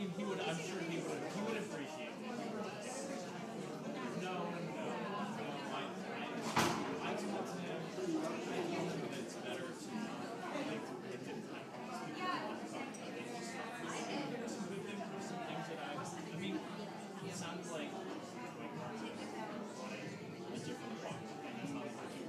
mean, he would. I'm sure he would. He would appreciate it. No. I told him. That it's better to like it didn't kind of cause people to talk about it. Some good things or some things that I mean, it sounds like a different walk, and it's not like you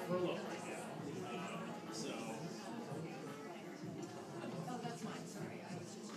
furloughed right now. So. Oh, that's mine. Sorry, I was just.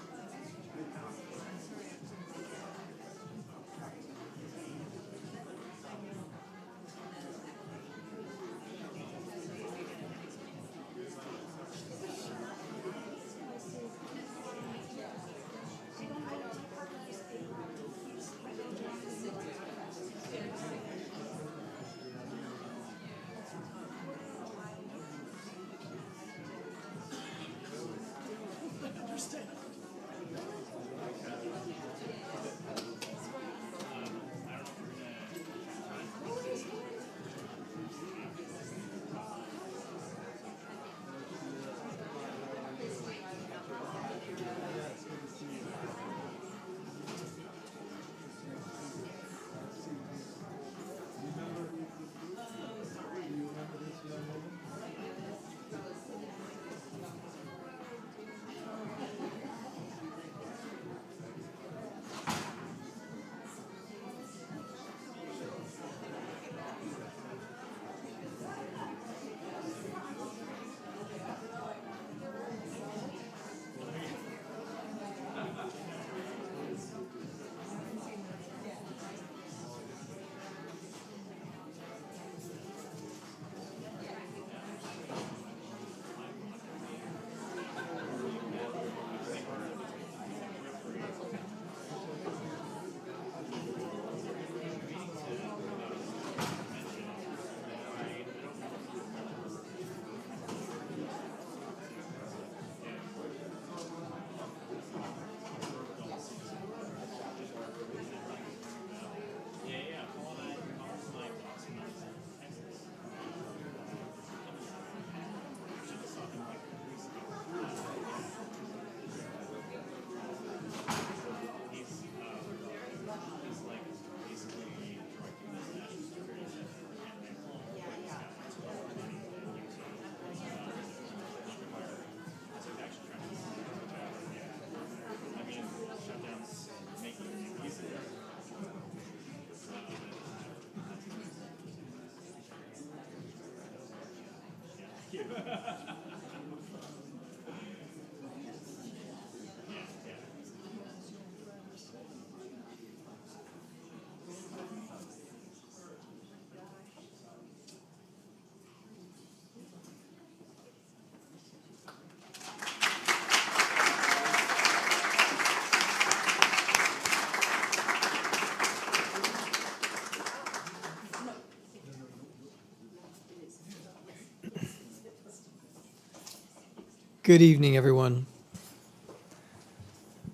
Good evening, everyone.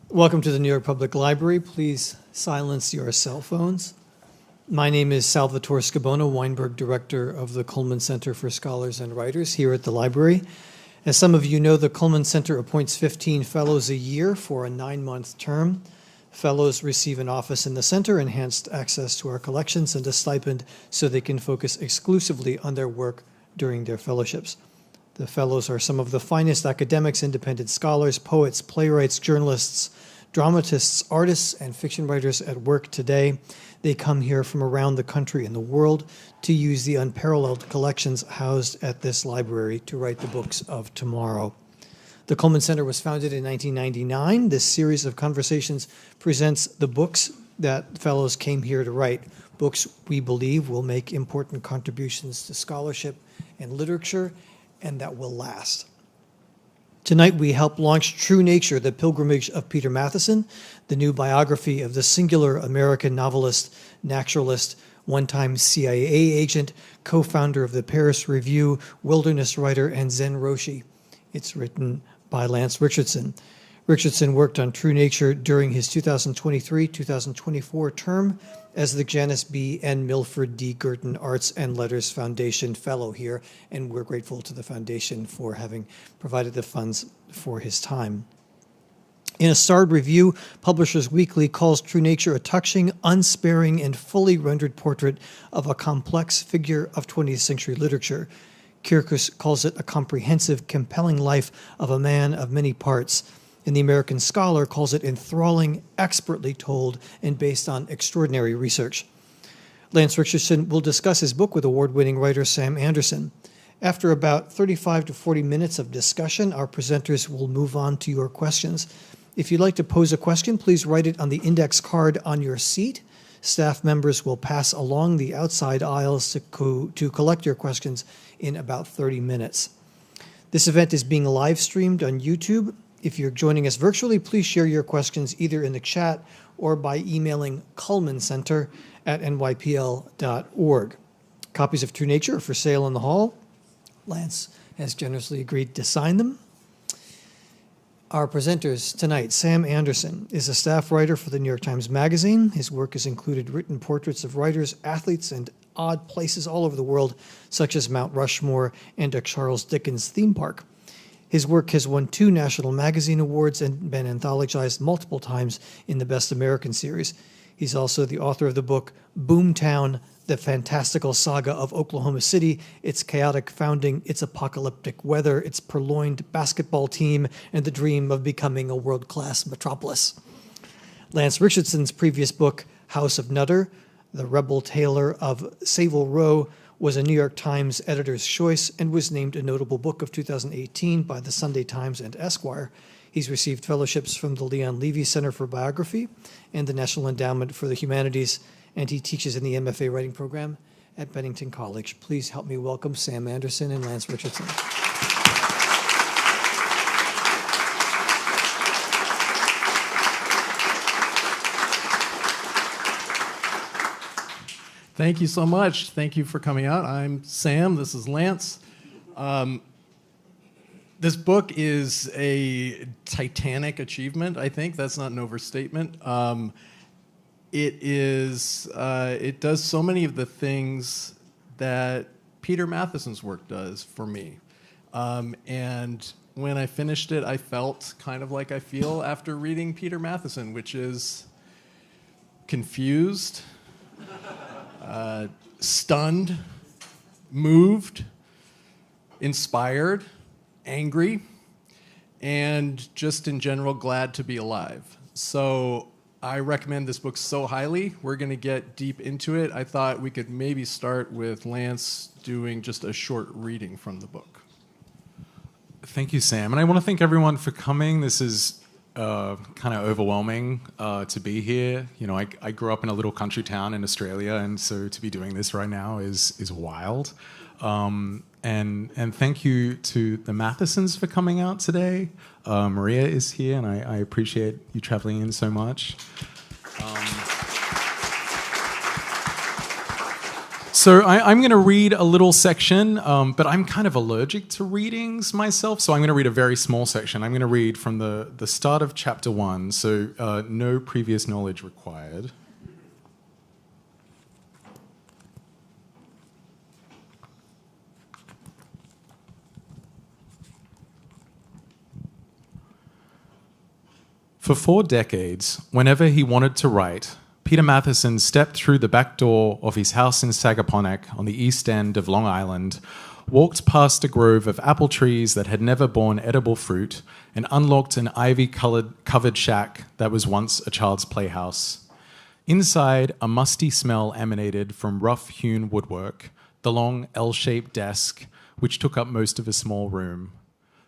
Welcome to the New York Public Library. Please silence your cell phones. My name is Salvatore Scabona, Weinberg Director of the Cullman Center for Scholars and Writers here at the library. As some of you know, the Cullman Center appoints 15 fellows a year for a 9-month term. Fellows receive an office in the center, enhanced access to our collections, and a stipend so they can focus exclusively on their work during their fellowships. The fellows are some of the finest academics, independent scholars, poets, playwrights, journalists, dramatists, artists, and fiction writers at work today. They come here from around the country and the world to use the unparalleled collections housed at this library to write the books of tomorrow. The Cullman Center was founded in 1999. This series of conversations presents the books that fellows came here to write, books we believe will make important contributions to scholarship and literature, and that will last. Tonight, we help launch True Nature, The Pilgrimage of Peter Matheson, the new biography of the singular American novelist, naturalist, one-time CIA agent, co-founder of the Paris Review, wilderness writer, and Zen Roshi. It's written by Lance Richardson. Richardson worked on True Nature during his 2023-2024 term as the Janice B. and Milford D. Girton Arts and Letters Foundation Fellow here, and we're grateful to the foundation for having provided the funds for his time. In a starred review, Publishers Weekly calls True Nature a touching, unsparing, and fully rendered portrait of a complex figure of 20th century literature. Kierkegaard calls it a comprehensive, compelling life of a man of many parts, and the American Scholar calls it enthralling, expertly told, and based on extraordinary research. Lance Richardson will discuss his book with award-winning writer Sam Anderson. After about 35 to 40 minutes of discussion, our presenters will move on to your questions. If you'd like to pose a question, please write it on the index card on your seat. Staff members will pass along the outside aisles to collect your questions in about 30 minutes. This event is being live streamed on YouTube. If you're joining us virtually, please share your questions either in the chat or by emailing cullmancenter@nypl.org. Copies of True Nature are for sale in the hall. Lance has generously agreed to sign them. Our presenters tonight, Sam Anderson is a staff writer for the New York Times Magazine. His work has included written portraits of writers, athletes, and odd places all over the world, such as Mount Rushmore and a Charles Dickens theme park. His work has won 2 National Magazine Awards and been anthologized multiple times in the Best American series. He's also the author of the book Boomtown, The Fantastical Saga of Oklahoma City, its chaotic founding, its apocalyptic weather, its purloined basketball team, and the dream of becoming a world-class metropolis. Lance Richardson's previous book, House of Nutter, The Rebel Tailor of Savile Row, was a New York Times editor's choice and was named a notable book of 2018 by the Sunday Times and Esquire. He's received fellowships from the Leon Levy Center for Biography and the National Endowment for the Humanities, and he teaches in the MFA writing program at Bennington College. Please help me welcome Sam Anderson and Lance Richardson. Thank you so much. Thank you for coming out. I'm Sam. This is Lance. This book is a titanic achievement, I think. That's not an overstatement. It does so many of the things that Peter Matheson's work does for me. And when I finished it, I felt kind of like I feel after reading Peter Matheson, which is confused, stunned, moved, inspired, angry, and just in general glad to be alive. So I recommend this book so highly. We're going to get deep into it. I thought we could maybe start with Lance doing just a short reading from the book. Thank you, Sam. And I want to thank everyone for coming. This is kind of overwhelming to be here. You know, I grew up in a little country town in Australia, and so to be doing this right now is wild. And thank you to the Mathesons for coming out today. Maria is here, and I appreciate you traveling in so much. So I'm going to read a little section, but I'm kind of allergic to readings myself, so I'm going to read a very small section. I'm going to read from the start of chapter 1, so no previous knowledge required. For 4 decades, whenever he wanted to write, Peter Matthiessen stepped through the back door of his house in Sagaponack on the east end of Long Island, walked past a grove of apple trees that had never borne edible fruit, and unlocked an ivy-covered shack that was once a child's playhouse. Inside, a musty smell emanated from rough-hewn woodwork, the long L-shaped desk, which took up most of a small room.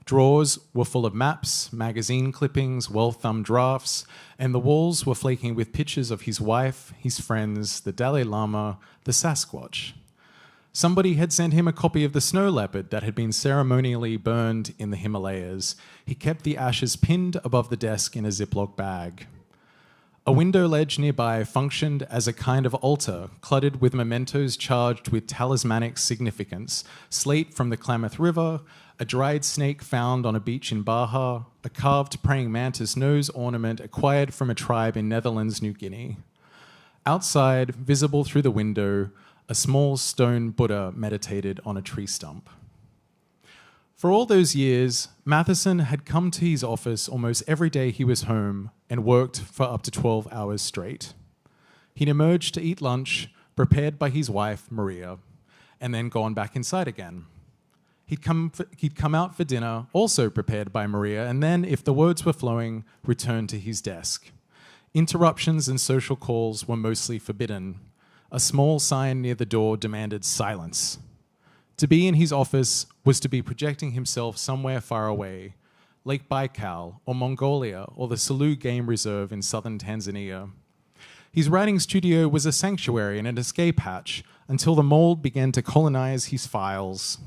Drawers were full of maps, magazine clippings, well-thumbed drafts, and the walls were flaking with pictures of his wife, his friends, the Dalai Lama, the Sasquatch. Somebody had sent him a copy of the snow leopard that had been ceremonially burned in the Himalayas. He kept the ashes pinned above the desk in a Ziploc bag. A window ledge nearby functioned as a kind of altar, cluttered with mementos charged with talismanic significance, slate from the Klamath River, a dried snake found on a beach in Baja, a carved praying mantis nose ornament acquired from a tribe in Netherlands, New Guinea. Outside, visible through the window, a small stone Buddha meditated on a tree stump. For all those years, Matthiessen had come to his office almost every day he was home and worked for up to 12 hours straight. He'd emerged to eat lunch, prepared by his wife, Maria, and then gone back inside again. He'd come out for dinner, also prepared by Maria, and then, if the words were flowing, returned to his desk. Interruptions and social calls were mostly forbidden. A small sign near the door demanded silence. To be in his office was to be projecting himself somewhere far away, Lake Baikal or Mongolia or the Selous Game Reserve in southern Tanzania. His writing studio was a sanctuary and an escape hatch until the mold began to colonize his files,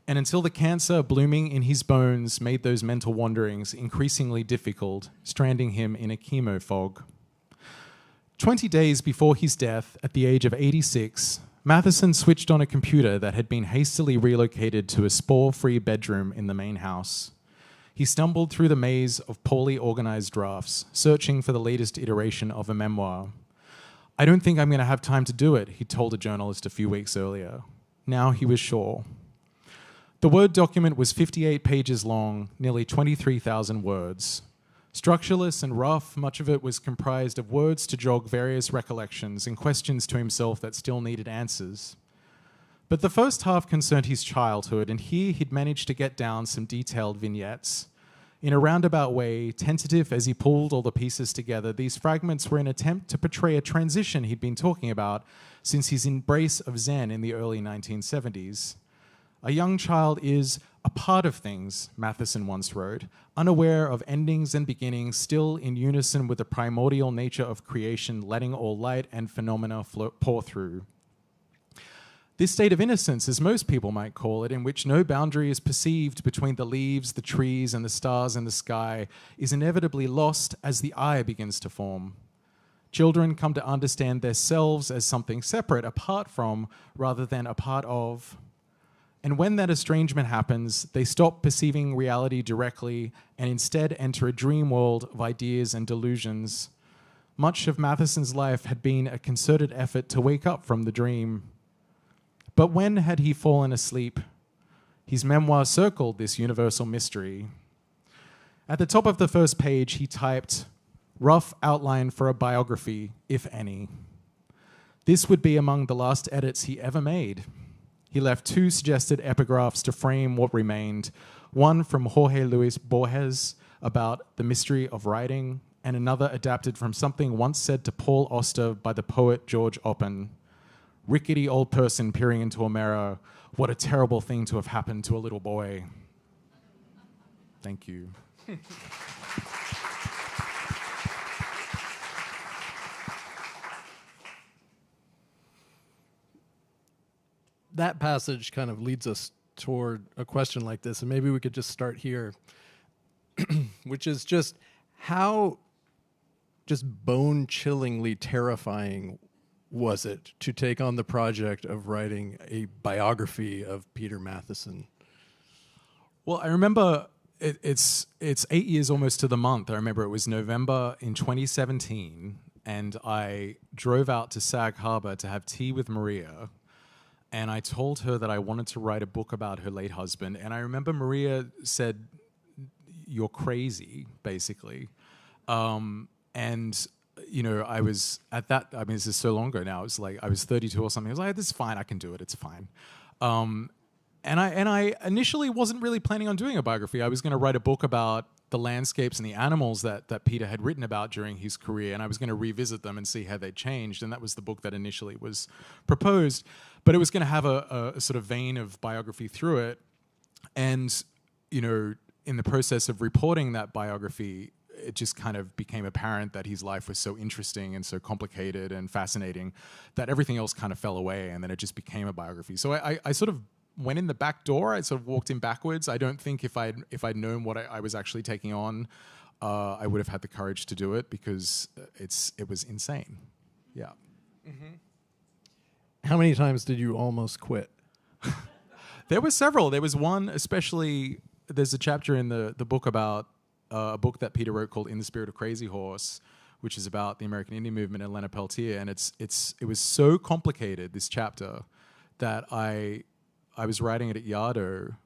and until the cancer blooming in his bones made those mental wanderings increasingly difficult, stranding him in a chemo fog. 20 days before his death, at the age of 86, Matthiessen switched on a computer that had been hastily relocated to a spore-free bedroom in the main house. He stumbled through the maze of poorly organized drafts, searching for the latest iteration of a memoir. "I don't think I'm going to have time to do it," he told a journalist a few weeks earlier. Now he was sure. The Word document was 58 pages long, nearly 23,000 words. Structureless and rough, much of it was comprised of words to jog various recollections and questions to himself that still needed answers. But the first half concerned his childhood, and here he'd managed to get down some detailed vignettes. In a roundabout way, tentative as he pulled all the pieces together, these fragments were an attempt to portray a transition he'd been talking about since his embrace of Zen in the early 1970s. A young child is a part of things, Matthiessen once wrote, unaware of endings and beginnings, still in unison with the primordial nature of creation, letting all light and phenomena pour through. This state of innocence, as most people might call it, in which no boundary is perceived between the leaves, the trees, and the stars in the sky, is inevitably lost as the eye begins to form. Children come to understand themselves as something separate, apart from, rather than a part of. And when that estrangement happens, they stop perceiving reality directly and instead enter a dream world of ideas and delusions. Much of Mathiessen's life had been a concerted effort to wake up from the dream. But when had he fallen asleep? His memoir circled this universal mystery. At the top of the first page, he typed, "Rough outline for a biography, if any." This would be among the last edits he ever made. He left 2 suggested epigraphs to frame what remained, one from Jorge Luis Borges about the mystery of writing, and another adapted from something once said to Paul Auster by the poet George Oppen. "Rickety old person peering into a mirror, what a terrible thing to have happened to a little boy." Thank you. That passage kind of leads us toward a question like this, and maybe we could just start here, which is just how just bone-chillingly terrifying was it to take on the project of writing a biography of Peter Matthiessen? Well, I remember it's 8 years almost to the month. I remember it was November in 2017, and I drove out to Sag Harbor to have tea with Maria. And I told her that I wanted to write a book about her late husband. And I remember Maria said, "You're crazy," basically. And I was at that. I mean, this is so long ago now. It was like I was 32 or something. I was like, "This is fine. I can do it. It's fine." And I initially wasn't really planning on doing a biography. I was going to write a book about the landscapes and the animals that Peter had written about during his career, and I was going to revisit them and see how they changed. And that was the book that initially was proposed. But it was going to have a sort of vein of biography through it. And in the process of reporting that biography, it just kind of became apparent that his life was so interesting and so complicated and fascinating that everything else kind of fell away, and then it just became a biography. So I sort of went in the back door. I sort of walked in backwards. I don't think if I'd known what I was actually taking on, I would have had the courage to do it, because it was insane. Yeah. Mm-hmm. How many times did you almost quit? There were several. There was one, especially, there's a chapter in the book about a book that Peter wrote called In the Spirit of Crazy Horse, which is about the American Indian movement and Leonard Peltier. And it was so complicated, this chapter, that I was writing it at Yaddo,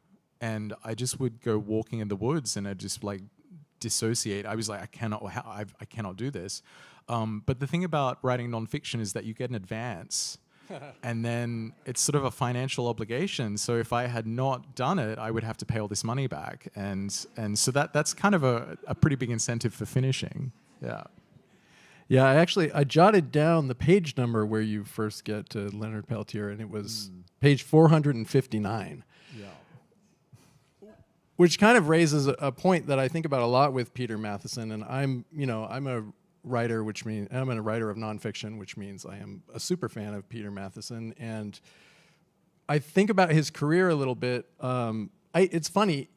and I just would go walking in the woods and I'd just like dissociate. I was like, I cannot do this. But the thing about writing nonfiction is that you get an advance. And then it's sort of a financial obligation. So if I had not done it, I would have to pay all this money back. And so that's kind of a pretty big incentive for finishing. Yeah. Yeah, I jotted down the page number where you first get to Leonard Peltier, and it was page 459. Yeah. Which kind of raises a point that I think about a lot with Peter Matheson. And I'm a writer, which means I'm a writer of nonfiction, which means I am a super fan of Peter Matheson. And I think about his career a little bit. It's funny,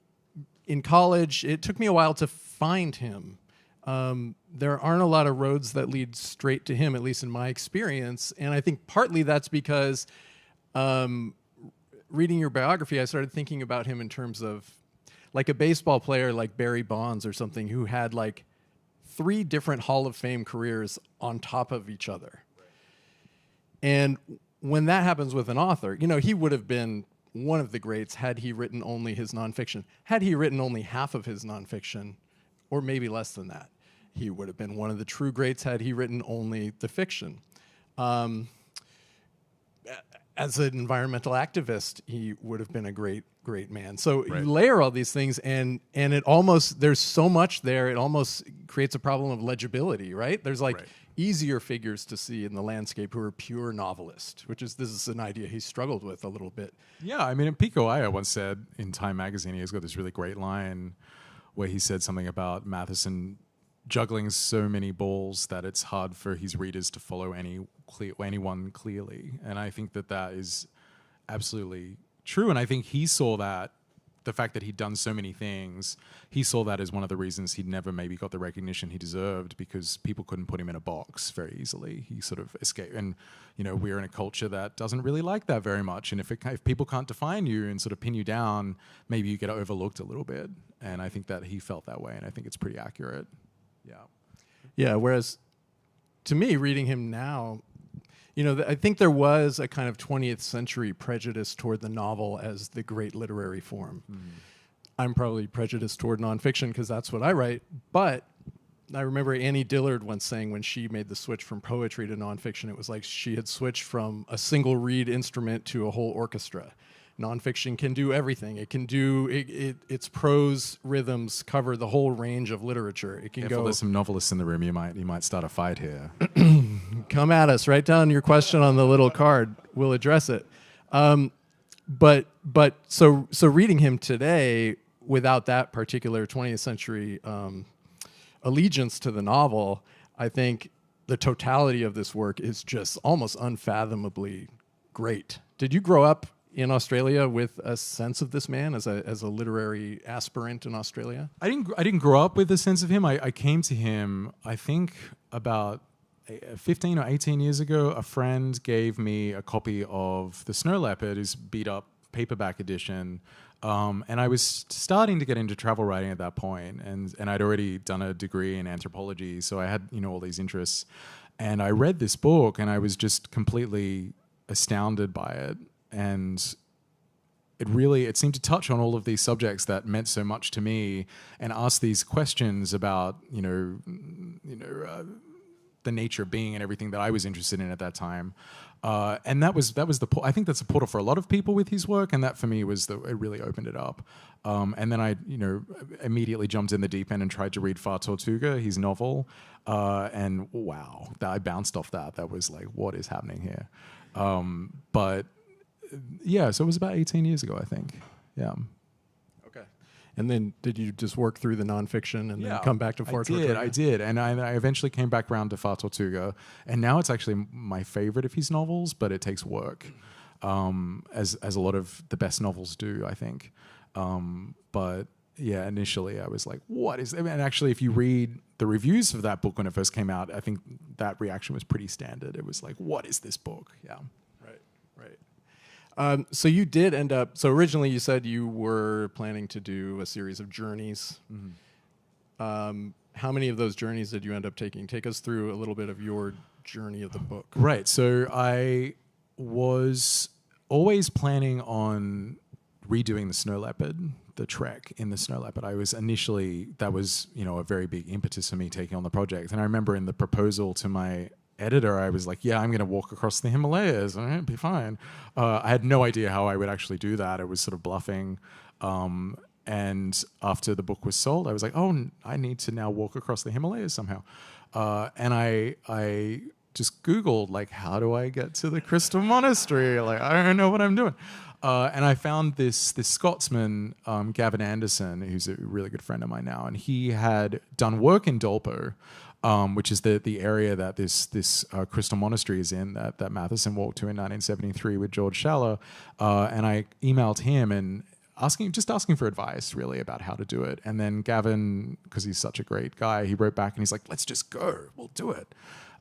in college, it took me a while to find him. There aren't a lot of roads that lead straight to him, at least in my experience. And I think partly that's because reading your biography, I started thinking about him in terms of like a baseball player like Barry Bonds or something, who had like 3 different Hall of Fame careers on top of each other. And when that happens with an author, he would have been one of the greats had he written only his nonfiction. Had he written only half of his nonfiction, or maybe less than that, he would have been one of the true greats had he written only the fiction. As an environmental activist, he would have been a great man. So Right. You layer all these things, and it almost, there's so much there, it almost creates a problem of legibility, right? There's like Right. easier figures to see in the landscape who are pure novelists, this is an idea he struggled with a little bit. Yeah, I mean, Pico Iyer once said in Time magazine, he's got this really great line where he said something about Matheson juggling so many balls that it's hard for his readers to follow anyone clearly. And I think that is absolutely true. And I think he saw that, the fact that he'd done so many things, he saw that as one of the reasons he'd never maybe got the recognition he deserved, because people couldn't put him in a box very easily. He sort of escaped. And, we're in a culture that doesn't really like that very much. And if people can't define you and sort of pin you down, maybe you get overlooked a little bit. And I think that he felt that way, and I think it's pretty accurate. Yeah. Yeah, whereas to me, reading him now, I think there was a kind of 20th century prejudice toward the novel as the great literary form. Mm. I'm probably prejudiced toward nonfiction because that's what I write, but I remember Annie Dillard once saying when she made the switch from poetry to nonfiction, it was like she had switched from a single reed instrument to a whole orchestra. Nonfiction can do everything. It can do its prose rhythms cover the whole range of literature. It can go. There's some novelists in the room. You might start a fight here. Come at us. Write down your question on the little card. We'll address it. But so reading him today without that particular 20th century allegiance to the novel, I think the totality of this work is just almost unfathomably great. Did you grow up in Australia with a sense of this man as a literary aspirant in Australia? I didn't grow up with a sense of him. I came to him, I think, about 15 or 18 years ago. A friend gave me a copy of The Snow Leopard, his beat-up paperback edition, and I was starting to get into travel writing at that point, and I'd already done a degree in anthropology, so I had all these interests. And I read this book, and I was just completely astounded by it. And it seemed to touch on all of these subjects that meant so much to me, and ask these questions about the nature of being and everything that I was interested in at that time. And that was I think that's a portal for a lot of people with his work, and that for me was it really opened it up. And then I immediately jumped in the deep end and tried to read Far Tortuga, his novel, and wow, I bounced off that. That was like, what is happening here? But yeah, so it was about 18 years ago, I think. Yeah. Okay. And then did you just work through the nonfiction and then come back to Far Tortuga? I did. And I eventually came back around to Far Tortuga. And now it's actually my favorite of his novels, but it takes work, as a lot of the best novels do, I think. But yeah, initially I was like, what is... And actually, if you read the reviews for that book when it first came out, I think that reaction was pretty standard. It was like, what is this book? Yeah. Right. So you did end up... So originally you said you were planning to do a series of journeys. Mm-hmm. How many of those journeys did you end up taking? Take us through a little bit of your journey of the book. Right. So I was always planning on redoing the Snow Leopard, the trek in the Snow Leopard. I was initially... That was, a very big impetus for me taking on the project. And I remember in the proposal to my editor, I was like, yeah, I'm going to walk across the Himalayas and it'll be fine. I had no idea how I would actually do that. I was sort of bluffing. And after the book was sold, I was like, oh, I need to now walk across the Himalayas somehow. And I just Googled, like, how do I get to the Crystal Monastery? Like, I don't know what I'm doing. And I found this Scotsman, Gavin Anderson, who's a really good friend of mine now, and he had done work in Dolpo, which is the area that this Crystal Monastery is in, that Matheson walked to in 1973 with George Schaller. And I emailed him and asking for advice, really, about how to do it. And then Gavin, because he's such a great guy, he wrote back and he's like, let's just go, we'll do it.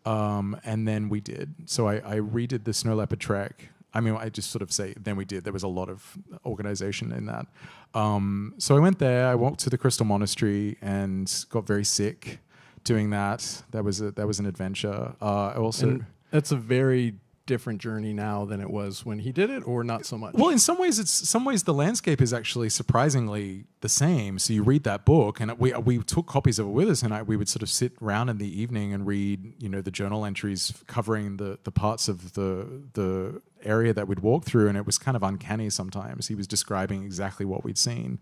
And then we did. So I redid the Snow Leopard trek. I mean, I just sort of say, then we did. There was a lot of organization in that. So I went there, I walked to the Crystal Monastery and got very sick doing that. That was an adventure. And that's a very different journey now than it was when he did it, or not so much? Well, in some ways the landscape is actually surprisingly the same. So you read that book, and we took copies of it with us, and we would sort of sit around in the evening and read, the journal entries covering the parts of the area that we'd walk through, and it was kind of uncanny sometimes. He was describing exactly what we'd seen.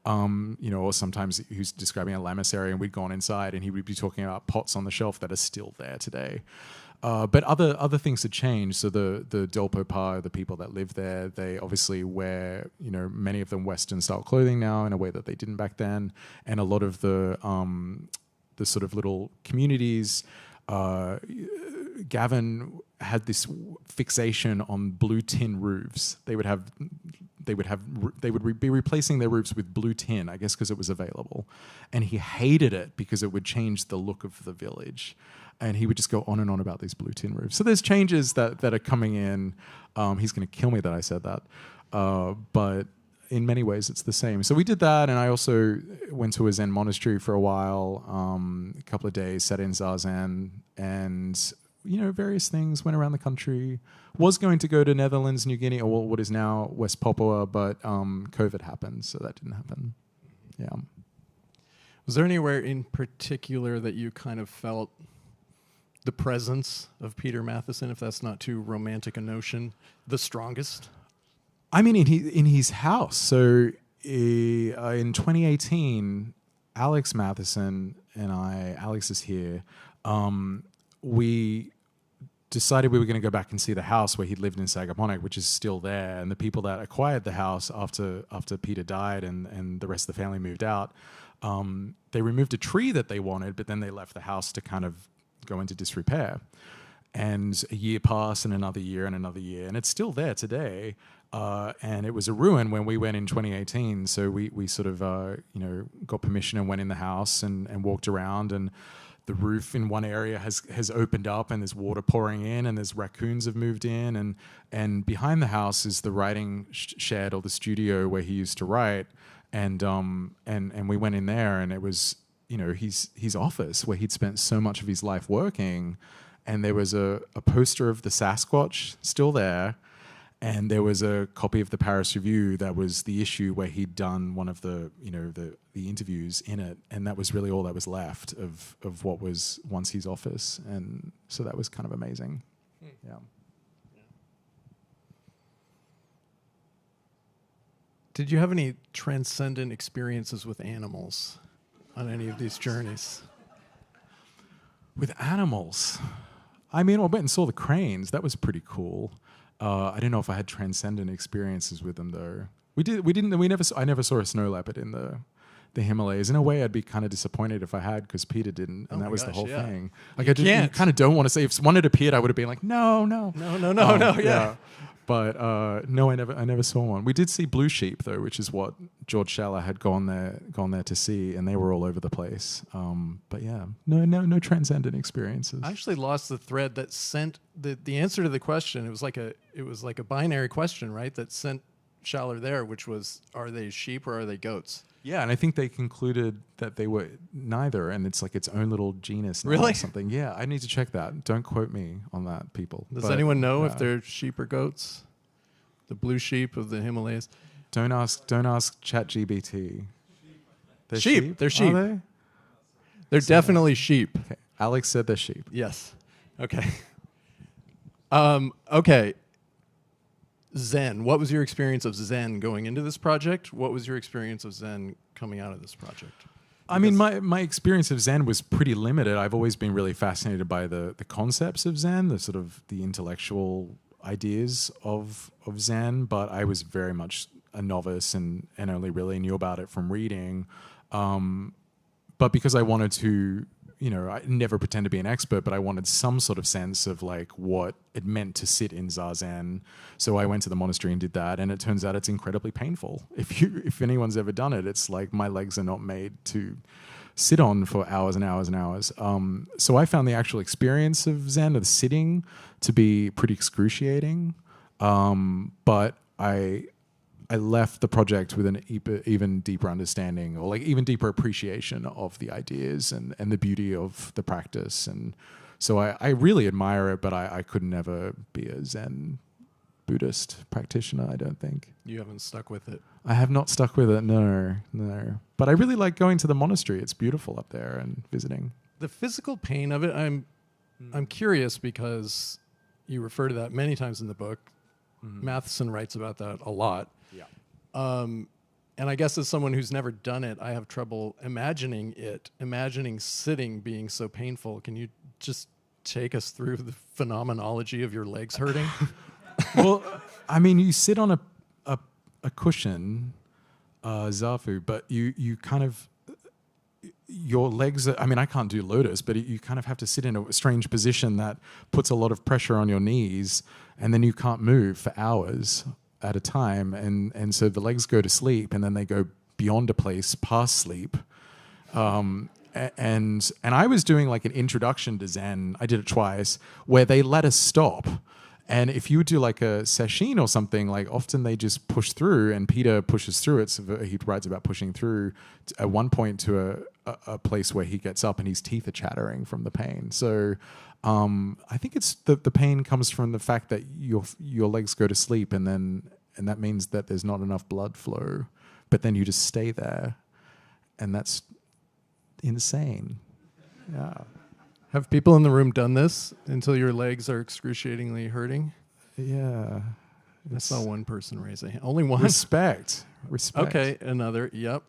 Or sometimes he was describing a Lammas area and we'd gone inside and he would be talking about pots on the shelf that are still there today. But other things had changed. So the Dolpo Pa, the people that live there, they obviously wear, many of them Western style clothing now in a way that they didn't back then. And a lot of the sort of little communities, Gavin had this fixation on blue tin roofs. They would be replacing their roofs with blue tin, I guess, because it was available. And he hated it because it would change the look of the village. And he would just go on and on about these blue tin roofs. So there's changes that are coming in. He's going to kill me that I said that. But in many ways, it's the same. So we did that, and I also went to a Zen monastery for a while, a couple of days, sat in Zazen, and various things, went around the country. Was going to go to Netherlands, New Guinea, or what is now West Papua, but COVID happened, so that didn't happen. Yeah. Was there anywhere in particular that you kind of felt the presence of Peter Matheson, if that's not too romantic a notion, the strongest? I mean, in his house. So in 2018, Alex Matheson and I, Alex is here, we decided we were going to go back and see the house where he lived in Sagaponack, which is still there. And the people that acquired the house after Peter died and the rest of the family moved out, they removed a tree that they wanted, but then they left the house to kind of go into disrepair. And a year passed, and another year, and it's still there today. And it was a ruin when we went in 2018. So we sort of got permission and went in the house and walked around, and the roof in one area has opened up and there's water pouring in, and there's raccoons have moved in, and behind the house is the writing shed or the studio where he used to write, and we went in there, and it was his office where he'd spent so much of his life working, and there was a poster of the Sasquatch still there, And there was a copy of the Paris Review that was the issue where he'd done one of the, the interviews in it, and that was really all that was left of what was once his office, and so that was kind of amazing. Yeah. Did you have any transcendent experiences with animals on any of these journeys? With animals, I mean, I went and saw the cranes. That was pretty cool. I don't know if I had transcendent experiences with them though. I never saw a snow leopard in the Himalayas. In a way, I'd be kind of disappointed if I had, because Peter didn't, and that was the whole thing. Like, you kind of don't want to say. If one had appeared, I would have been like, no. Yeah. But no, I never saw one. We did see blue sheep though, which is what George Schaller had gone there to see, and they were all over the place. But yeah, no transcendent experiences. I actually lost the thread that sent the answer to the question. It was like a binary question, right? That sent Schaller there, which was, are they sheep or are they goats? Yeah, and I think they concluded that they were neither, and it's like its own little genus now really? Or something. Yeah, I need to check that. Don't quote me on that, people. Does anyone know if they're sheep or goats? The blue sheep of the Himalayas? Don't ask ChatGPT. They're sheep. They're sheep. Are they? They're definitely sheep. Okay. Alex said they're sheep. Yes. Okay. Okay. Zen. What was your experience of Zen going into this project? What was your experience of Zen coming out of this project? I mean, my experience of Zen was pretty limited. I've always been really fascinated by the concepts of Zen, the sort of the intellectual ideas of Zen, but I was very much a novice and only really knew about it from reading. But because I wanted to, I never pretend to be an expert, but I wanted some sort of sense of like what it meant to sit in Zazen. So I went to the monastery and did that, and it turns out it's incredibly painful. If anyone's ever done it, it's like my legs are not made to sit on for hours and hours and hours. So I found the actual experience of Zen, of sitting, to be pretty excruciating. But I left the project with an even deeper understanding, or like even deeper appreciation of the ideas and the beauty of the practice. And so I really admire it, but I could never be a Zen Buddhist practitioner, I don't think. You haven't stuck with it. I have not stuck with it, no. But I really like going to the monastery. It's beautiful up there and visiting. The physical pain of it, I'm curious because you refer to that many times in the book. Mm-hmm. Matheson writes about that a lot. Yeah. And I guess as someone who's never done it, I have trouble imagining sitting being so painful. Can you just take us through the phenomenology of your legs hurting? Well, I mean, you sit on a cushion, zafu, but you kind of, your legs are, I mean, I can't do lotus, but you kind of have to sit in a strange position that puts a lot of pressure on your knees, and then you can't move for hours at a time, and so the legs go to sleep, and then they go beyond a place past sleep. And I was doing like an introduction to Zen, I did it twice, where they let us stop. And if you do like a sesshin or something, like often they just push through, and Peter pushes through it. So he writes about pushing through at one point to a place where he gets up and his teeth are chattering from the pain. So I think it's the pain comes from the fact that your legs go to sleep, and that means that there's not enough blood flow, but then you just stay there, and that's insane. Yeah. Have people in the room done this until your legs are excruciatingly hurting? Yeah. I saw one person raise a hand. Only one? Respect. Okay, another. Yep.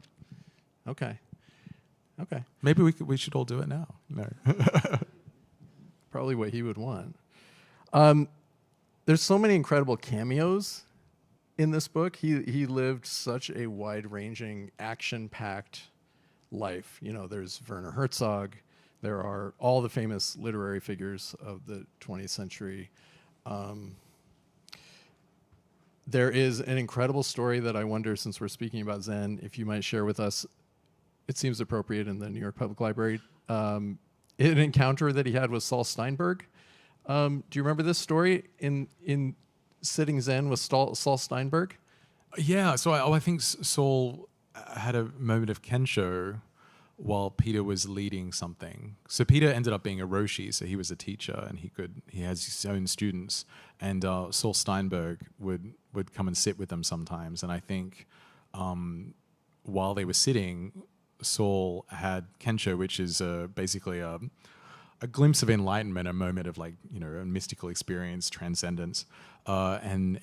Okay. Maybe we should all do it now. No. Probably what he would want. There's so many incredible cameos in this book. He lived such a wide-ranging, action-packed life. There's Werner Herzog. There are all the famous literary figures of the 20th century. There is an incredible story that I wonder, since we're speaking about Zen, if you might share with us. It seems appropriate in the New York Public Library. An encounter that he had with Saul Steinberg. Do you remember this story in sitting Zen with Saul Steinberg? Yeah, so I think Saul had a moment of kensho, while Peter was leading something. So Peter ended up being a Roshi, so he was a teacher, and he has his own students. And Saul Steinberg would come and sit with them sometimes. And I think while they were sitting, Saul had Kensho, which is basically a glimpse of enlightenment, a moment of like, a mystical experience, transcendence. And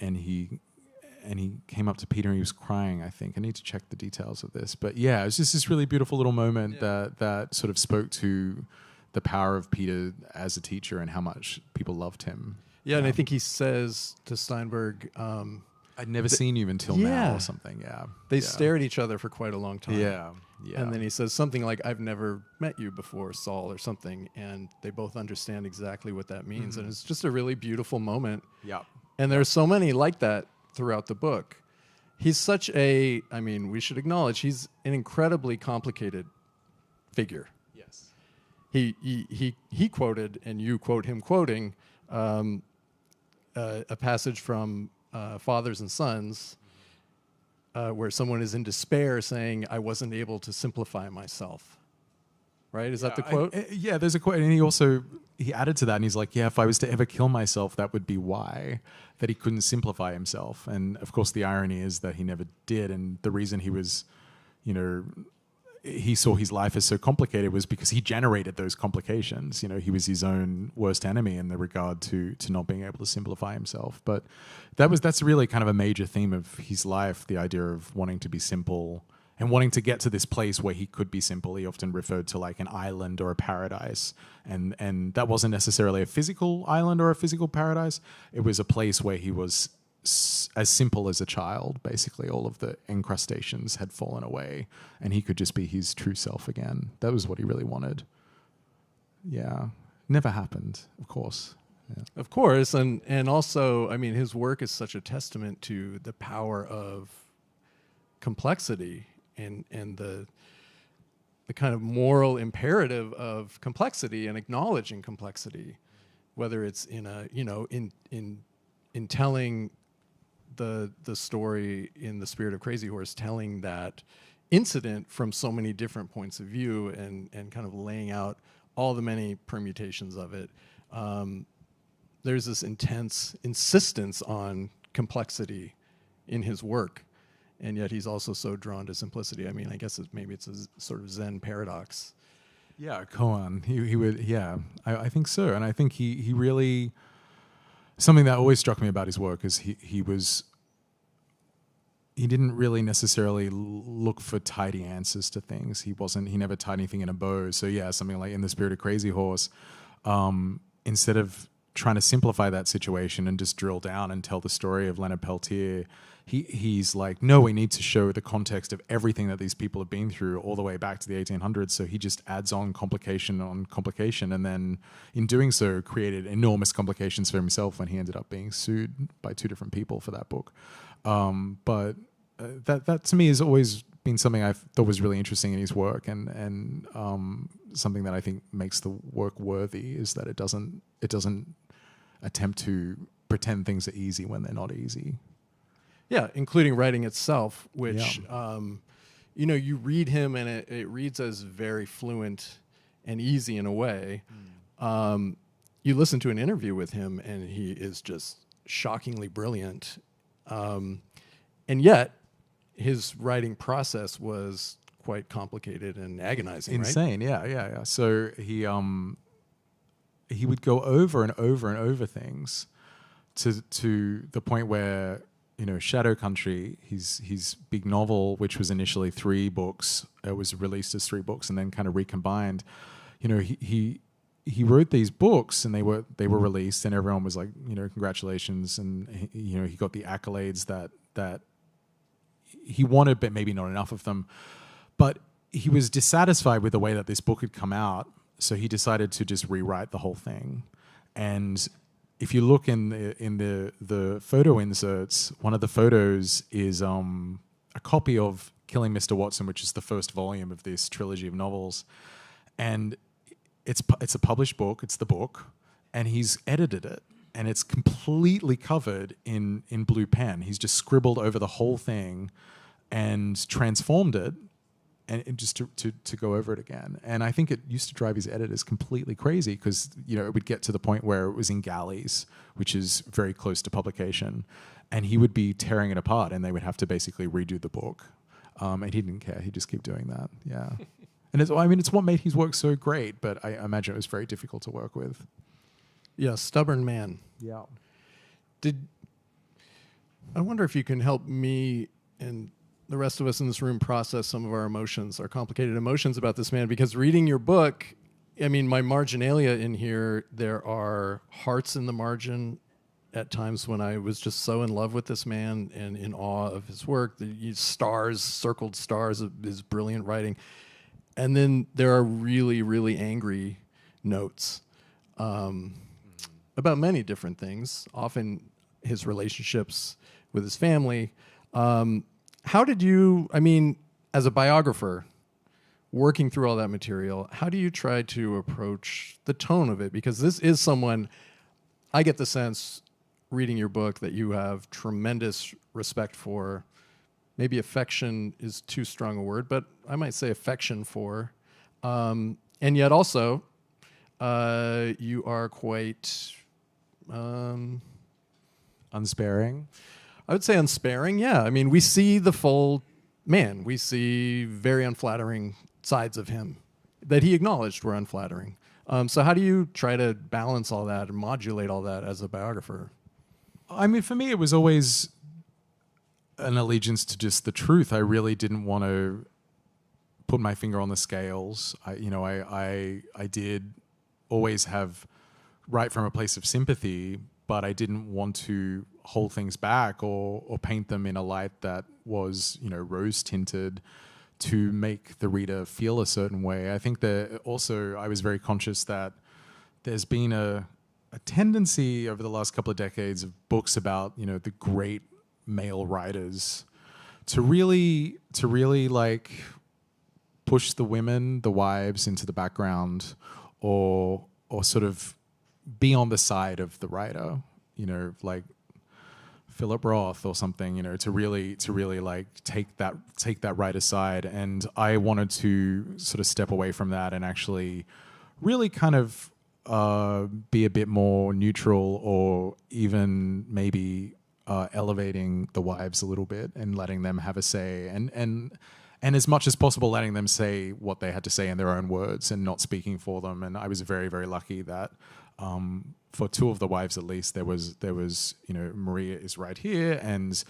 he came up to Peter and he was crying, I think. I need to check the details of this. But yeah, it was just this really beautiful little moment that sort of spoke to the power of Peter as a teacher and how much people loved him. Yeah, and I think he says to Steinberg, I'd never seen you until now or something, They stare at each other for quite a long time. Yeah. And then he says something like, I've never met you before, Saul, or something. And they both understand exactly what that means. And it's just a really beautiful moment. Yeah. And there's so many like that throughout the book. He's such we should acknowledge he's an incredibly complicated figure. Yes. He quoted, and you quote him quoting, a passage from Fathers and Sons, where someone is in despair saying, I wasn't able to simplify myself. Right? Is that the quote? There's a quote. And he added to that, and he's like, if I was to ever kill myself, that would be why. That he couldn't simplify himself. And of course, the irony is that he never did. And the reason he was, he saw his life as so complicated was because he generated those complications. He was his own worst enemy in the regard to not being able to simplify himself. But that's really kind of a major theme of his life, the idea of wanting to be simple and wanting to get to this place where he could be simple. He often referred to like an island or a paradise. And that wasn't necessarily a physical island or a physical paradise. It was a place where he was as simple as a child. Basically, all of the encrustations had fallen away and he could just be his true self again. That was what he really wanted. Yeah. Never happened, of course. Yeah. Of course. And also, his work is such a testament to the power of complexity and the kind of moral imperative of complexity and acknowledging complexity, whether it's in telling the story in the spirit of Crazy Horse, telling that incident from so many different points of view and kind of laying out all the many permutations of it. There's this intense insistence on complexity in his work. And yet he's also so drawn to simplicity. I guess maybe it's a sort of Zen paradox. Yeah, koan. He would, I think so. And I think he really, something that always struck me about his work is he didn't really necessarily look for tidy answers to things. He never tied anything in a bow. So yeah, something like In the Spirit of Crazy Horse, instead of trying to simplify that situation and just drill down and tell the story of Leonard Peltier, he's like, no, we need to show the context of everything that these people have been through all the way back to the 1800s. So he just adds on complication, and then in doing so created enormous complications for himself when he ended up being sued by 2 different people for that book. But that to me has always been something I thought was really interesting in his work, and something that I think makes the work worthy is that it doesn't attempt to pretend things are easy when they're not easy. Yeah, including writing itself, which, you read him and it reads as very fluent and easy in a way. You listen to an interview with him and he is just shockingly brilliant. And yet his writing process was quite complicated and agonizing, insane, right? Yeah. So he would go over and over and over things to the point where, Shadow Country, his big novel, which was initially 3 books, it was released as 3 books and then kind of recombined. He wrote these books and they were released and everyone was like, congratulations, and he got the accolades that he wanted, but maybe not enough of them. But he was dissatisfied with the way that this book had come out, so he decided to just rewrite the whole thing. And if you look in the photo inserts, one of the photos is a copy of Killing Mr. Watson, which is the first volume of this trilogy of novels. And it's a published book, it's the book, and he's edited it. And it's completely covered in blue pen. He's just scribbled over the whole thing and transformed it and just to go over it again. And I think it used to drive his editors completely crazy because, it would get to the point where it was in galleys, which is very close to publication, and he would be tearing it apart and they would have to basically redo the book. And he didn't care. He'd just keep doing that. Yeah. And it's what made his work so great, but I imagine it was very difficult to work with. Yeah, stubborn man. Yeah. I wonder if you can help me and the rest of us in this room process some of our emotions, our complicated emotions about this man, because reading your book, my marginalia in here, there are hearts in the margin at times when I was just so in love with this man and in awe of his work, the stars, circled stars of his brilliant writing. And then there are really, really angry notes about many different things, often his relationships with his family. How did you, as a biographer, working through all that material, how do you try to approach the tone of it? Because this is someone, I get the sense, reading your book, that you have tremendous respect for. Maybe affection is too strong a word, but I might say affection for. And yet also, you are quite... unsparing? I would say unsparing, yeah. We see the full man. We see very unflattering sides of him that he acknowledged were unflattering. So how do you try to balance all that and modulate all that as a biographer? For me, it was always an allegiance to just the truth. I really didn't want to put my finger on the scales. I did always write from a place of sympathy, but I didn't want to hold things back or paint them in a light that was, rose-tinted to make the reader feel a certain way. I think that also I was very conscious that there's been a tendency over the last couple of decades of books about, the great male writers to really like push the women, the wives, into the background or sort of be on the side of the writer, like Philip Roth or something, to really like take that writer's side. And I wanted to sort of step away from that and actually really kind of be a bit more neutral, or even maybe elevating the wives a little bit and letting them have a say, and as much as possible letting them say what they had to say in their own words and not speaking for them. And I was very, very lucky that for two of the wives at least, there was Maria is right here, and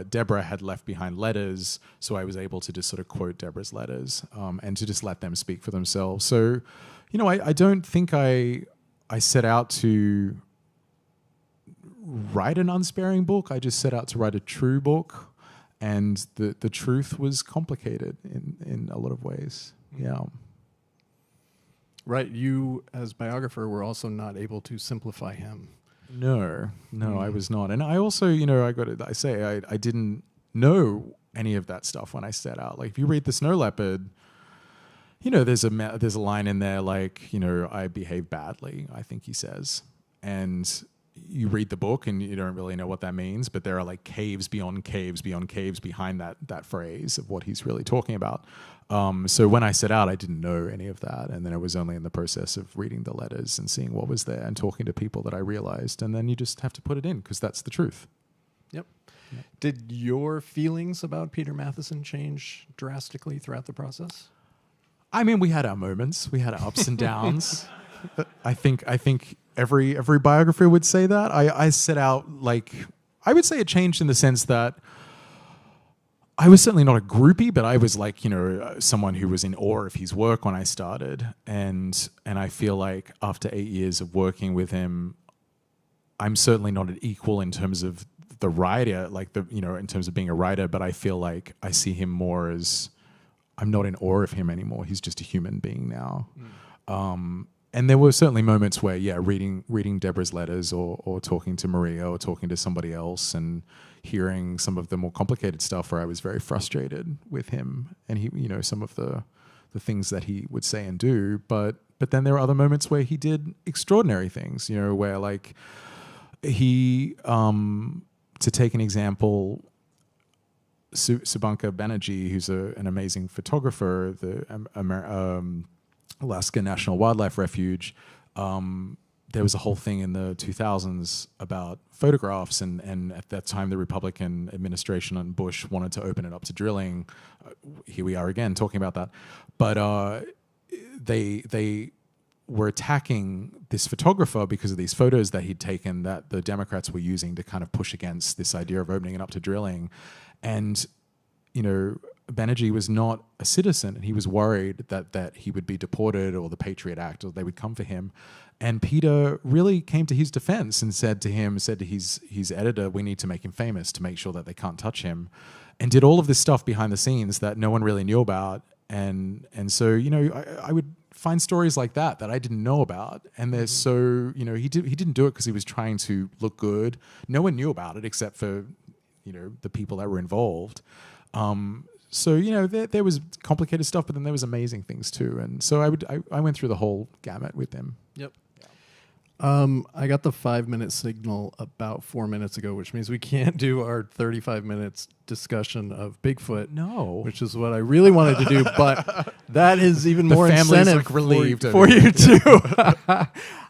Deborah had left behind letters, so I was able to just sort of quote Deborah's letters and to just let them speak for themselves. So, I don't think I set out to write an unsparing book. I just set out to write a true book, and the truth was complicated in a lot of ways. Yeah. Right. You, as biographer, were also not able to simplify him. No, I was not. And I also, I didn't know any of that stuff when I set out. Like, if you read The Snow Leopard, there's a line in there like, I behave badly, I think he says. And you read the book and you don't really know what that means, but there are like caves beyond caves beyond caves behind that phrase of what he's really talking about. So when I set out, I didn't know any of that. And then it was only in the process of reading the letters and seeing what was there and talking to people that I realized. And then you just have to put it in because that's the truth. Yep. Did your feelings about Peter Matheson change drastically throughout the process? We had our moments. We had our ups and downs. I think every biographer would say that. I set out I would say it changed in the sense that I was certainly not a groupie, but I was someone who was in awe of his work when I started. And I feel like after 8 years of working with him, I'm certainly not an equal in terms of the writer, in terms of being a writer, but I feel like I see him more as, I'm not in awe of him anymore. He's just a human being now. And there were certainly moments where, reading Deborah's letters or talking to Maria or talking to somebody else and hearing some of the more complicated stuff where I was very frustrated with him and he, some of the things that he would say and do. But then there are other moments where he did extraordinary things, where he, to take an example, Subanka Banerjee, who's an amazing photographer, the Alaska National Wildlife Refuge, there was a whole thing in the 2000s about photographs, and at that time the Republican administration and Bush wanted to open it up to drilling. Here we are again talking about that. But they were attacking this photographer because of these photos that he'd taken that the Democrats were using to kind of push against this idea of opening it up to drilling. And, you know, Banerjee was not a citizen, and he was worried that he would be deported, or the Patriot Act, or they would come for him. And Peter really came to his defense and said to his editor, we need to make him famous to make sure that they can't touch him, and did all of this stuff behind the scenes that no one really knew about. And so, you know, I would find stories like that I didn't know about. And there's so, you know, he didn't do it because he was trying to look good. No one knew about it except for, you know, the people that were involved. So, you know, there was complicated stuff, but then there was amazing things too. And so I went through the whole gamut with him. Yep. I got the 5-minute signal about 4 minutes ago, which means we can't do our 35 minutes discussion of Bigfoot. No. Which is what I really wanted to do, but that is even The more family's, incentive like, relieved for of you it. too.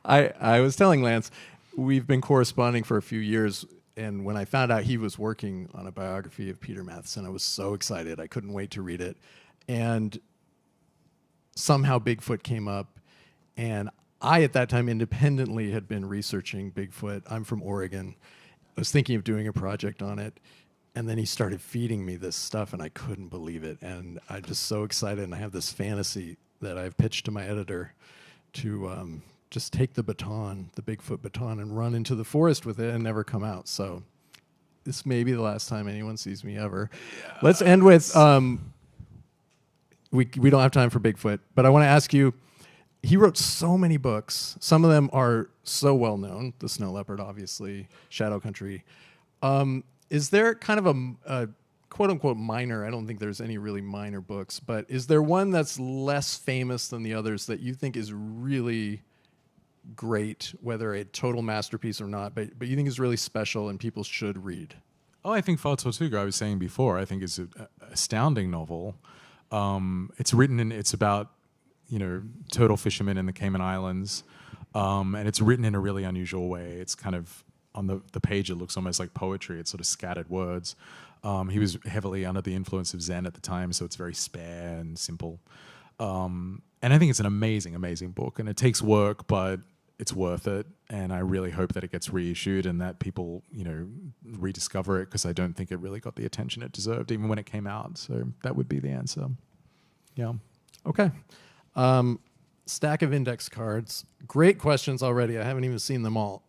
I was telling Lance, we've been corresponding for a few years, and when I found out he was working on a biography of Peter Matheson, I was so excited. I couldn't wait to read it. And somehow Bigfoot came up, and I, at that time, independently had been researching Bigfoot. I'm from Oregon. I was thinking of doing a project on it, and then he started feeding me this stuff, and I couldn't believe it. And I'm just so excited, and I have this fantasy that I've pitched to my editor to just take the baton, the Bigfoot baton, and run into the forest with it and never come out. So this may be the last time anyone sees me ever. Yeah. Let's end with, we don't have time for Bigfoot, but I want to ask you, he wrote so many books. Some of them are so well known. The Snow Leopard, obviously, Shadow Country. Is there kind of a quote unquote minor? I don't think there's any really minor books, but is there one that's less famous than the others that you think is really great, whether a total masterpiece or not, but you think is really special and people should read? Oh, I think Far Tortuga, I was saying before, I think is an astounding novel. It's about, you know, turtle fishermen in the Cayman Islands. And it's written in a really unusual way. It's kind of, on the page, it looks almost like poetry. It's sort of scattered words. He was heavily under the influence of Zen at the time, so it's very spare and simple. And I think it's an amazing, amazing book. And it takes work, but it's worth it. And I really hope that it gets reissued and that people, you know, rediscover it, because I don't think it really got the attention it deserved, even when it came out. So that would be the answer. Yeah. Okay. Stack of index cards. Great questions already. I haven't even seen them all.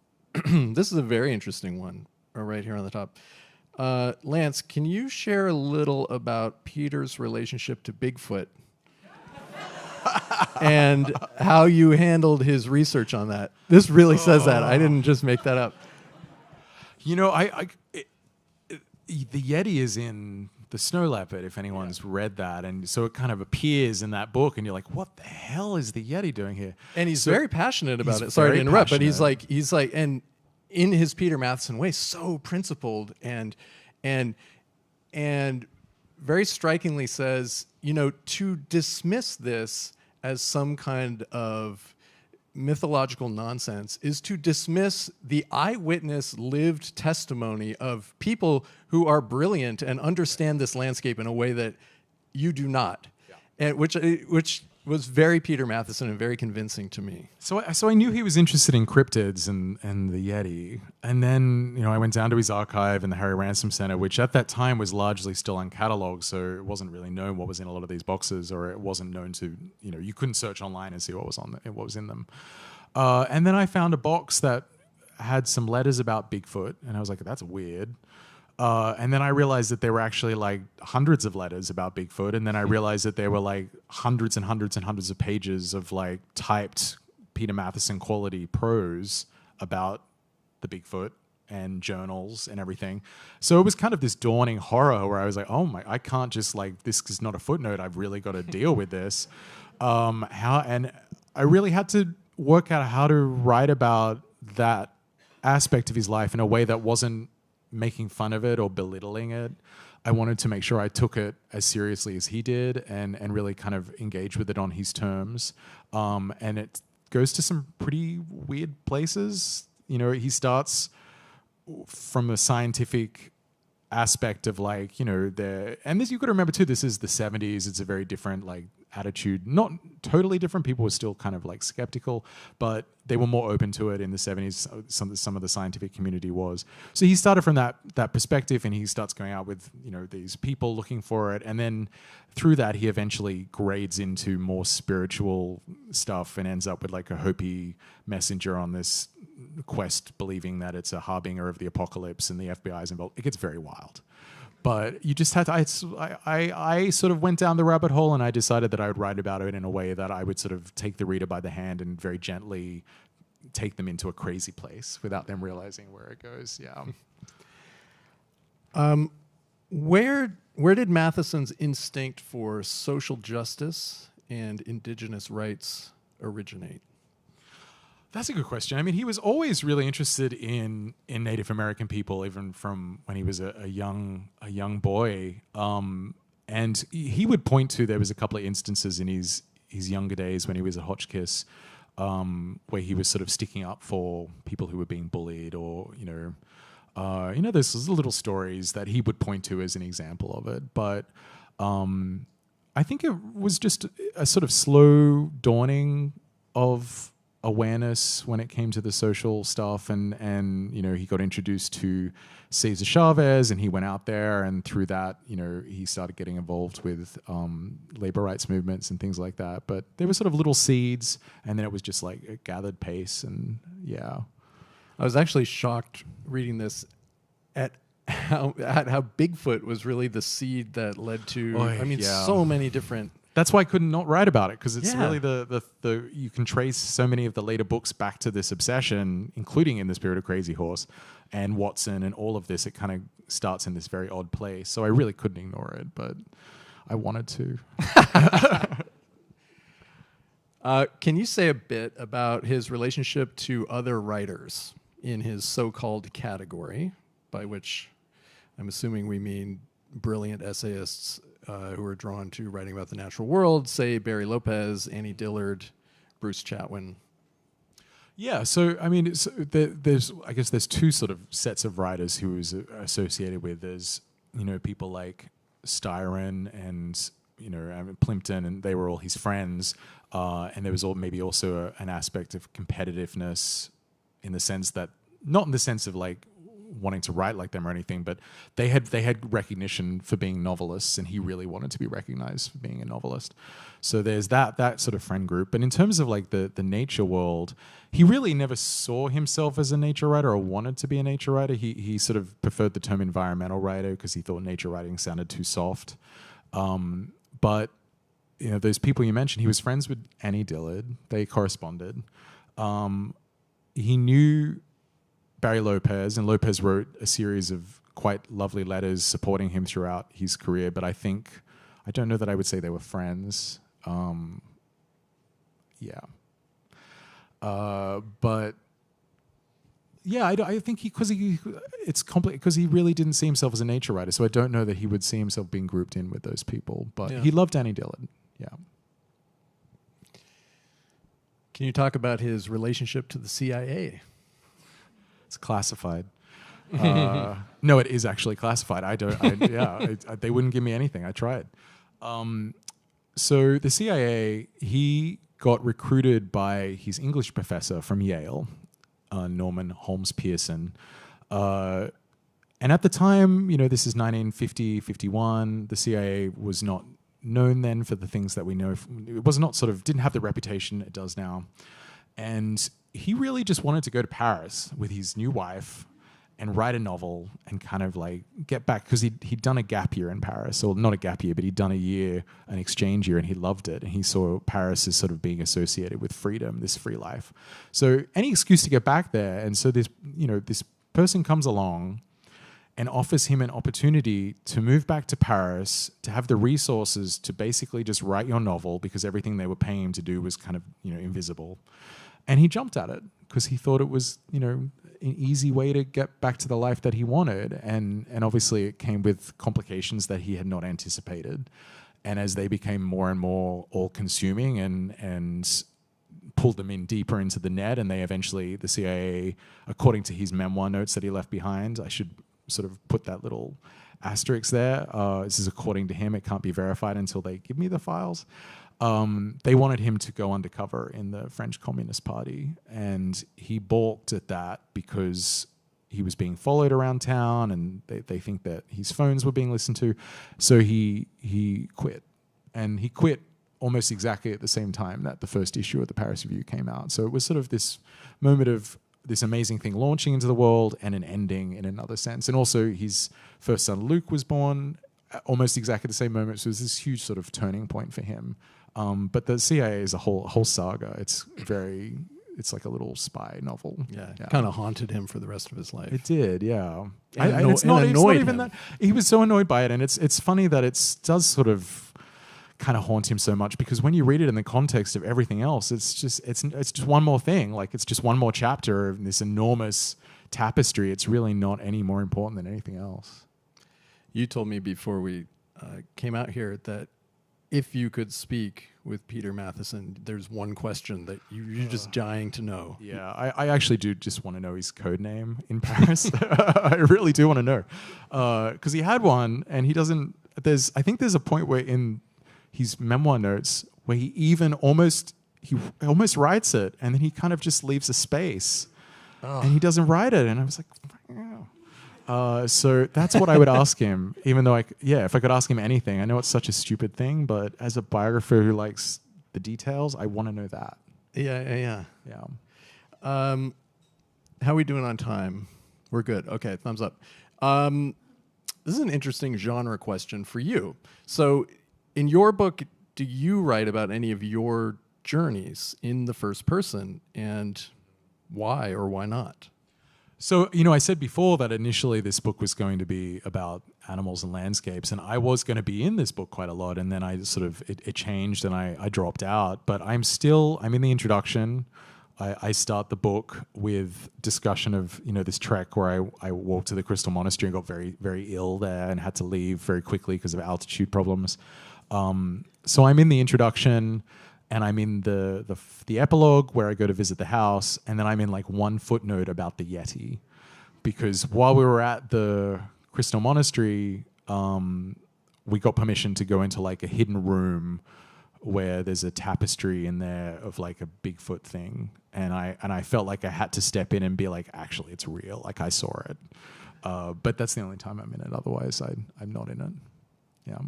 This is a very interesting one right here on the top. Lance, can you share a little about Peter's relationship to Bigfoot and how you handled his research on that? This really says that. I didn't just make that up. You know, the Yeti is in the Snow Leopard, if anyone's read that. And so it kind of appears in that book, and you're like, what the hell is the Yeti doing here? And he's very passionate about it. Sorry to interrupt, but he's like, and in his Peter Matheson way, so principled and very strikingly says, you know, to dismiss this as some kind of mythological nonsense is to dismiss the eyewitness lived testimony of people who are brilliant and understand this landscape in a way that you do not, and which was very Peter Matheson and very convincing to me. So I knew he was interested in cryptids and the Yeti, and then, you know, I went down to his archive in the Harry Ransom Center, which at that time was largely still uncatalogued, so it wasn't really known what was in a lot of these boxes, or it wasn't known to, you know, you couldn't search online and see what was in them. And then I found a box that had some letters about Bigfoot, and I was like, that's weird. And then I realized that there were actually like hundreds of letters about Bigfoot. And then I realized that there were like hundreds and hundreds and hundreds of pages of like typed Peter Matheson quality prose about the Bigfoot and journals and everything. So it was kind of this dawning horror where I was like, oh my, I can't just like, this is not a footnote. I've really got to deal with this. And I really had to work out how to write about that aspect of his life in a way that wasn't making fun of it or belittling it. I wanted to make sure I took it as seriously as he did and really kind of engage with it on his terms. And it goes to some pretty weird places. You know, he starts from a scientific aspect of like, you know, and this, you got to remember too, this is the 70s. It's a very different like attitude, not totally different. People were still kind of like skeptical, but they were more open to it in the 70s. Some of the scientific community was. So he started from that perspective, and he starts going out with, you know, these people looking for it. And then through that, he eventually grades into more spiritual stuff and ends up with like a Hopi messenger on this quest, believing that it's a harbinger of the apocalypse and the FBI is involved. It gets very wild. But you just had to, I sort of went down the rabbit hole, and I decided that I would write about it in a way that I would sort of take the reader by the hand and very gently take them into a crazy place without them realizing where it goes. Yeah. Where did Matheson's instinct for social justice and indigenous rights originate? That's a good question. I mean, he was always really interested in Native American people, even from when he was a young boy. And he would point to, there was a couple of instances in his younger days when he was at Hotchkiss, where he was sort of sticking up for people who were being bullied, or there's little stories that he would point to as an example of it. But I think it was just a sort of slow dawning of awareness when it came to the social stuff, and you know, he got introduced to Cesar Chavez, and he went out there, and through that, you know, he started getting involved with labor rights movements and things like that. But there were sort of little seeds, and then it was just like a gathered pace. And yeah, I was actually shocked reading this at how Bigfoot was really the seed that led to so many different. That's why I couldn't not write about it, because it's Yeah. really the you can trace so many of the later books back to this obsession, including In the Spirit of Crazy Horse and Watson and all of this. It kind of starts in this very odd place. So I really couldn't ignore it, but I wanted to. Can you say a bit about his relationship to other writers in his so-called category, by which I'm assuming we mean brilliant essayists who are drawn to writing about the natural world, say Barry Lopez, Annie Dillard, Bruce Chatwin? Yeah, so I mean, there's two sort of sets of writers who he was associated with. There's, you know, people like Styron and, you know, Plimpton, and they were all his friends. And there was maybe also an aspect of competitiveness, in the sense that, not in the sense of like wanting to write like them or anything, but they had recognition for being novelists, and he really wanted to be recognized for being a novelist. So there's that sort of friend group. But in terms of like the nature world, he really never saw himself as a nature writer or wanted to be a nature writer. He sort of preferred the term environmental writer because he thought nature writing sounded too soft. But you know, those people you mentioned, he was friends with Annie Dillard. They corresponded. He knew Barry Lopez, and Lopez wrote a series of quite lovely letters supporting him throughout his career. But I don't know that I would say they were friends. But yeah, I think it's complicated because he really didn't see himself as a nature writer. So I don't know that he would see himself being grouped in with those people. But he loved Annie Dillard. Yeah. Can you talk about his relationship to the CIA? It's classified. No, it is actually classified. They wouldn't give me anything. I tried. So the CIA, he got recruited by his English professor from Yale, Norman Holmes Pearson. And at the time, you know, this is 1950, 51, the CIA was not known then for the things that we know. It was not didn't have the reputation it does now. And he really just wanted to go to Paris with his new wife and write a novel and kind of like get back, because he'd done a gap year in Paris, or not a gap year, but he'd done an exchange year, and he loved it. And he saw Paris as sort of being associated with freedom, this free life. So any excuse to get back there. And so this person comes along and offers him an opportunity to move back to Paris, to have the resources to basically just write your novel, because everything they were paying him to do was kind of, you know, invisible. And he jumped at it because he thought it was, you know, an easy way to get back to the life that he wanted. And obviously it came with complications that he had not anticipated. And as they became more and more all-consuming and pulled them in deeper into the net, and they eventually, the CIA, according to his memoir notes that he left behind, I should sort of put that little asterisk there. This is according to him. It can't be verified until they give me the files. They wanted him to go undercover in the French Communist Party, and he balked at that because he was being followed around town, and they think that his phones were being listened to. So he quit, and he quit almost exactly at the same time that the first issue of the Paris Review came out. So it was sort of this moment of this amazing thing launching into the world and an ending in another sense. And also his first son Luke was born at almost exactly the same moment. So it was this huge sort of turning point for him. But the CIA is a whole saga. It's like a little spy novel. Yeah. Kind of haunted him for the rest of his life. It did, yeah. And it's not annoyed even him. that. He was so annoyed by it, and it's funny that it does sort of kind of haunt him so much, because when you read it in the context of everything else, it's just one more thing. Like, it's just one more chapter of this enormous tapestry. It's really not any more important than anything else. You told me before we came out here that if you could speak with Peter Matheson, there's one question that you're just dying to know. Yeah, I actually do just want to know his code name in Paris. I really do want to know. Because he had one, and he doesn't... I think there's a point where in his memoir notes where he almost writes it, and then he kind of just leaves a space. And he doesn't write it. And I was like... so that's what I would ask him, even though if I could ask him anything. I know it's such a stupid thing, but as a biographer who likes the details, I want to know that. Yeah. How are we doing on time? We're good. Okay, thumbs up. This is an interesting genre question for you. So in your book, do you write about any of your journeys in the first person, and why or why not? So, I said before that initially this book was going to be about animals and landscapes, and I was going to be in this book quite a lot, and then I sort of, it changed and I dropped out. But I'm in the introduction. I start the book with discussion of, this trek where I walked to the Crystal Monastery and got very, very ill there and had to leave very quickly because of altitude problems. So I'm in the introduction, and I'm in the epilogue where I go to visit the house, and then I'm in like one footnote about the Yeti, because while we were at the Crystal Monastery, we got permission to go into like a hidden room where there's a tapestry in there of like a Bigfoot thing, and I felt like I had to step in and be like, actually, it's real, like I saw it. But that's the only time I'm in it. Otherwise, I'm not in it. Yeah.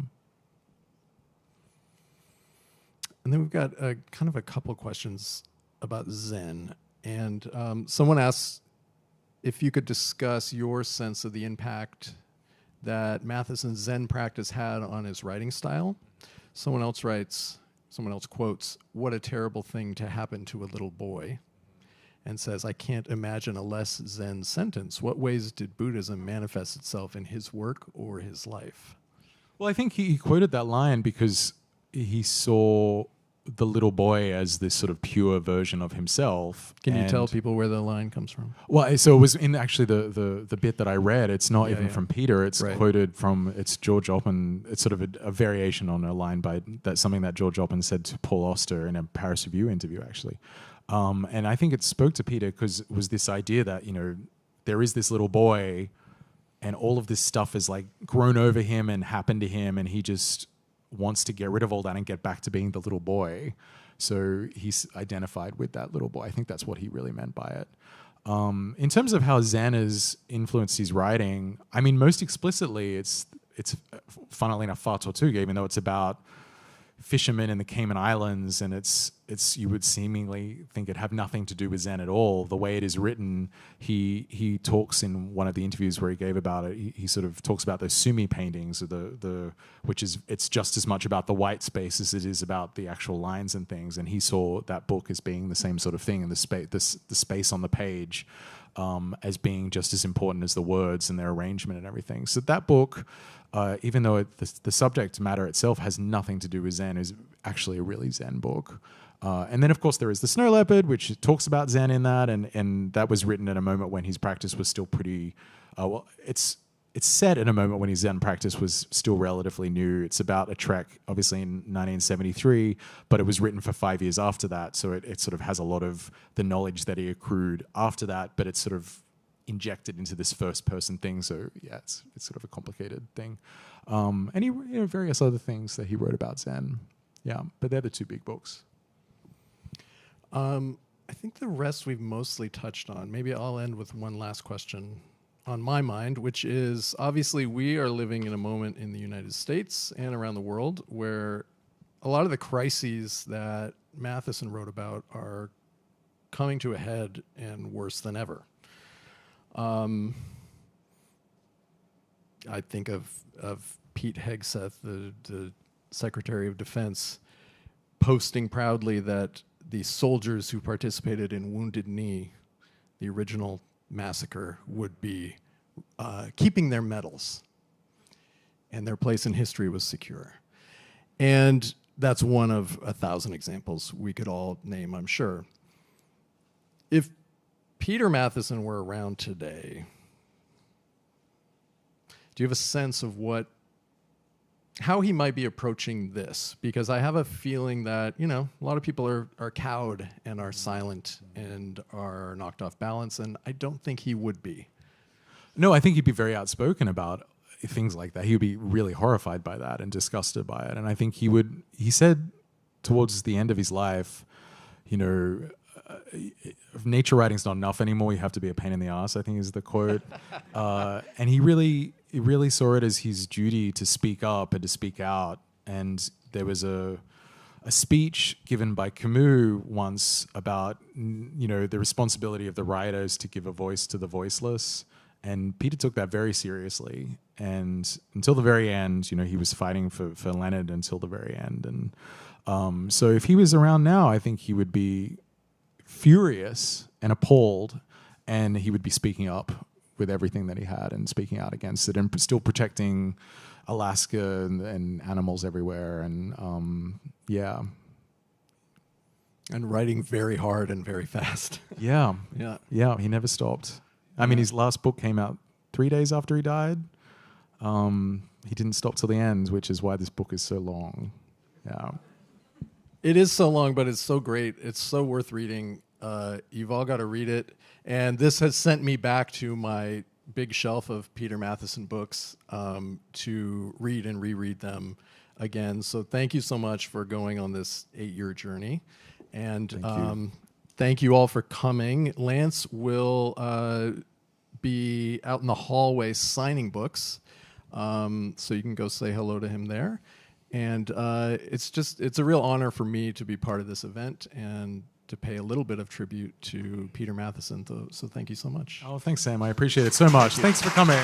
And then we've got kind of a couple questions about Zen. And someone asks if you could discuss your sense of the impact that Matheson's Zen practice had on his writing style. Someone else quotes, "What a terrible thing to happen to a little boy," and says, "I can't imagine a less Zen sentence. What ways did Buddhism manifest itself in his work or his life?" Well, I think he quoted that line because he saw the little boy as this sort of pure version of himself. Can you tell people where the line comes from? Well, so it was in actually the bit that I read. It's not even from Peter. It's quoted from, it's George Oppen. It's sort of a variation on a line something that George Oppen said to Paul Auster in a Paris Review interview, actually. And I think it spoke to Peter because it was this idea that, there is this little boy and all of this stuff is like grown over him and happened to him, and he just wants to get rid of all that and get back to being the little boy. So he's identified with that little boy. I think that's what he really meant by it. In terms of how Zen has influenced his writing, I mean, most explicitly, it's funnily enough Fa Tortuga, even though it's about fishermen in the Cayman Islands, and it's you would seemingly think it'd have nothing to do with Zen at all. The way it is written, he talks in one of the interviews where he gave about it. He sort of talks about those Sumi paintings, it's just as much about the white space as it is about the actual lines and things. And he saw that book as being the same sort of thing, and the space on the page as being just as important as the words and their arrangement and everything. So that book, even though the subject matter itself has nothing to do with Zen, is actually a really Zen book. And then, of course, there is The Snow Leopard, which talks about Zen in that, and that was written at a moment when his practice was still pretty, it's set in a moment when his Zen practice was still relatively new. It's about a trek, obviously, in 1973, but it was written for 5 years after that, so it sort of has a lot of the knowledge that he accrued after that, but it's sort of injected into this first-person thing, so yeah, it's sort of a complicated thing. And he, various other things that he wrote about Zen. Yeah, but they're the two big books. I think the rest we've mostly touched on. Maybe I'll end with one last question on my mind, which is obviously we are living in a moment in the United States and around the world where a lot of the crises that Matheson wrote about are coming to a head and worse than ever. I think of Pete Hegseth, the Secretary of Defense, posting proudly that the soldiers who participated in Wounded Knee, the original massacre, would be keeping their medals, and their place in history was secure. And that's one of 1,000 examples we could all name, I'm sure. If Peter Matheson were around today, do you have a sense of how he might be approaching this? Because I have a feeling that, a lot of people are cowed and are silent and are knocked off balance, and I don't think he would be. No, I think he'd be very outspoken about things like that. He would be really horrified by that and disgusted by it. And I think he said towards the end of his life, if nature writing's not enough anymore, you have to be a pain in the ass, I think is the quote. And he really saw it as his duty to speak up and to speak out. And there was a speech given by Camus once about, the responsibility of the writers to give a voice to the voiceless. And Peter took that very seriously. And until the very end, he was fighting for Leonard until the very end. And so if he was around now, I think he would be furious and appalled, and he would be speaking up with everything that he had and speaking out against it and still protecting Alaska and animals everywhere. And yeah. And writing very hard and very fast. Yeah. Yeah. Yeah, he never stopped. I mean, his last book came out 3 days after he died. He didn't stop till the end, which is why this book is so long. Yeah. It is so long, but it's so great. It's so worth reading. You've all got to read it. And this has sent me back to my big shelf of Peter Matheson books to read and reread them again. So thank you so much for going on this 8-year journey. And thank you all for coming. Lance will be out in the hallway signing books. So you can go say hello to him there. And it's a real honor for me to be part of this event and to pay a little bit of tribute to Peter Matheson. So thank you so much. Oh, thanks, Sam. I appreciate it so much. Thanks for coming.